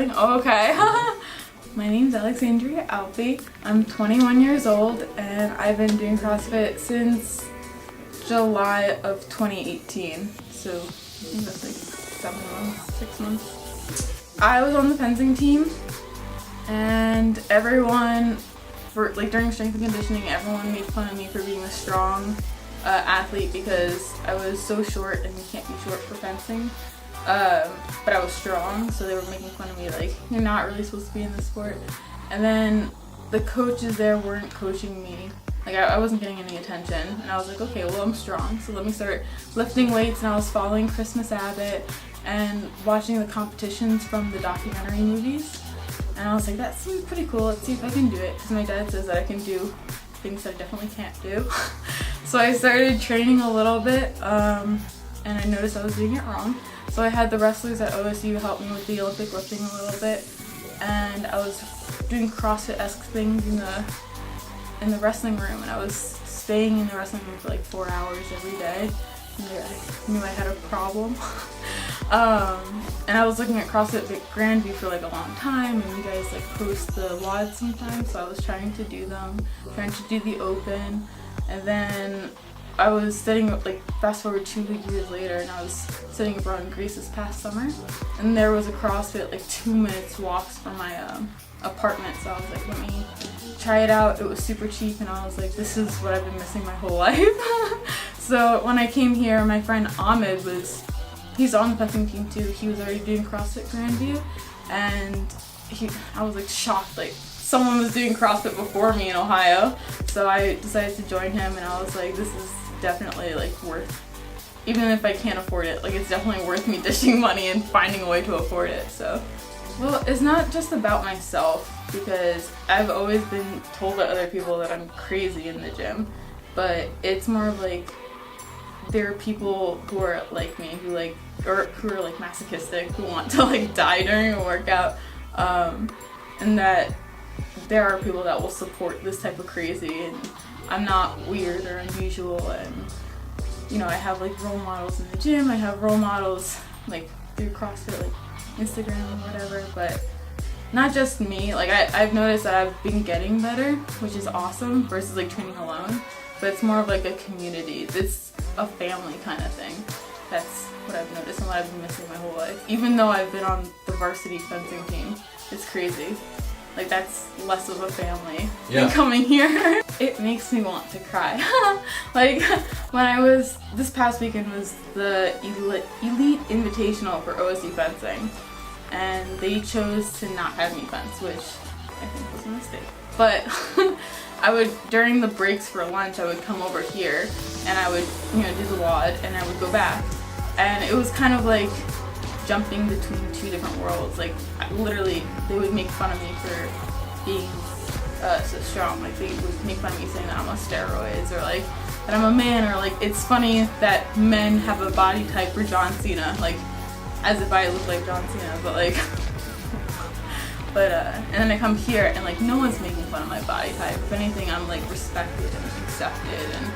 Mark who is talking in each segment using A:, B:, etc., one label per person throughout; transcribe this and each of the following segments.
A: recording? Oh, okay. My name's Alexandria Alpy. I'm 21 years old and I've been doing CrossFit since July of 2018. So I think that's like 7 months, 6 months. I was on the fencing team and everyone, during strength and conditioning, everyone made fun of me for being a strong athlete because I was so short and you can't be short for fencing. But I was strong, so they were making fun of me like, you're not really supposed to be in this sport. And then the coaches there weren't coaching me. Like I wasn't getting any attention, and I was like, okay, well I'm strong, so let me start lifting weights. And I was following Christmas Abbott and watching the competitions from the documentary movies. And I was like, that seems pretty cool, let's see if I can do it. Because my dad says that I can do things that I definitely can't do. So I started training a little bit, and I noticed I was doing it wrong. So I had the wrestlers at OSU help me with the Olympic lifting a little bit, and I was doing CrossFit-esque things in the wrestling room, and I was staying in the wrestling room for like 4 hours every day. And I knew I had a problem. And I was looking at CrossFit Grandview for like a long time, and you guys like post the WODs sometimes, so I was trying to do them, trying to do the open, and then I was studying, like fast forward 2 years later, and I was studying abroad in Greece this past summer, and there was a CrossFit like 2 minutes walks from my apartment, so I was like, let me try it out. It was super cheap, and I was like, this is what I've been missing my whole life. So when I came here, my friend Ahmed he's on the fencing team too. He was already doing CrossFit Grandview, and I was like shocked, like someone was doing CrossFit before me in Ohio. So I decided to join him, and I was like, this is definitely like worth, even if I can't afford it, like it's definitely worth me dishing money and finding a way to afford it. So, well, it's not just about myself, because I've always been told by other people that I'm crazy in the gym, but it's more of like there are people who are like me, who are like masochistic, who want to like die during a workout, and that there are people that will support this type of crazy, and I'm not weird or unusual. And you know, I have like role models in the gym, I have role models like through CrossFit, like Instagram or whatever, but not just me. Like I've noticed that I've been getting better, which is awesome, versus like training alone, but it's more of like a community. It's a family kind of thing. That's what I've noticed and what I've been missing my whole life. Even though I've been on the varsity fencing team, it's crazy. Like that's less of a family than coming here. It makes me want to cry. Like when this past weekend was the Elite Invitational for OSU fencing, and they chose to not have me fence, which I think was a mistake. But during the breaks for lunch, I would come over here and I would, do the WOD, and I would go back. And it was kind of like jumping between two different worlds. Like literally, they would make fun of me for being so strong. Like they would make fun of me saying that I'm on steroids, or like that I'm a man, or like it's funny that men have a body type for John Cena, like as if I look like John Cena, but like and then I come here and like no one's making fun of my body type. If anything, I'm like respected and accepted, and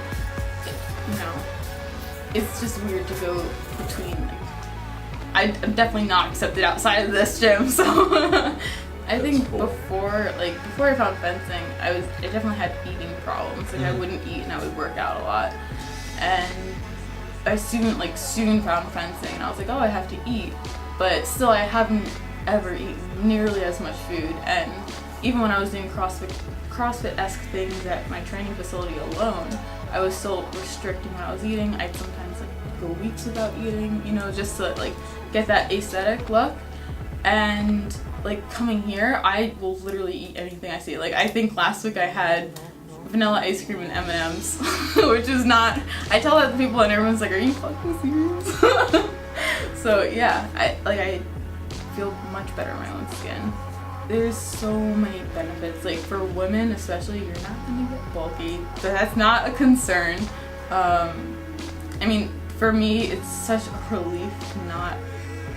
A: it's just weird to go between. Like, I'm definitely not accepted outside of this gym, so I think cool. before I found fencing, I definitely had eating problems. Like I wouldn't eat and I would work out a lot, and I soon found fencing, and I was like, oh, I have to eat, but still I haven't ever eaten nearly as much food. And even when I was doing CrossFit-esque things at my training facility alone, I was still restricting what I was eating. I'd sometimes like go weeks without eating, just to like get that aesthetic look. And like coming here, I will literally eat anything I see. Like I think last week I had vanilla ice cream and M&Ms, which is not, I tell that to people and everyone's like, are you fucking serious? So yeah, I feel much better in my own skin. There's so many benefits. Like for women especially, you're not gonna get bulky, but that's not a concern. I mean, for me, it's such a relief to not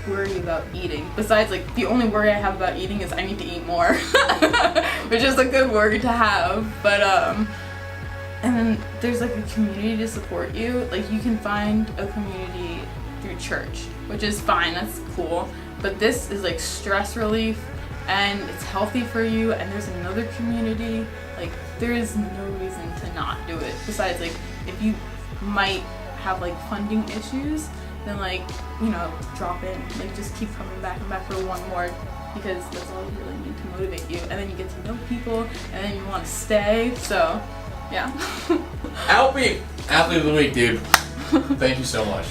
A: worry about eating. Besides, like the only worry I have about eating is I need to eat more, which is a good worry to have. But and then there's like a community to support you. Like you can find a community through through church, which is fine, that's cool. But this is like stress relief, and it's healthy for you, and there's another community. Like, there is no reason to not do it. Besides, like, if you might have like funding issues, then like, you know, drop in. Like, just keep coming back and back for one more, because that's all you really need to motivate you. And then you get to know people, and then you want to stay. So, yeah.
B: Alpy, athlete of the week, dude. Thank you so much.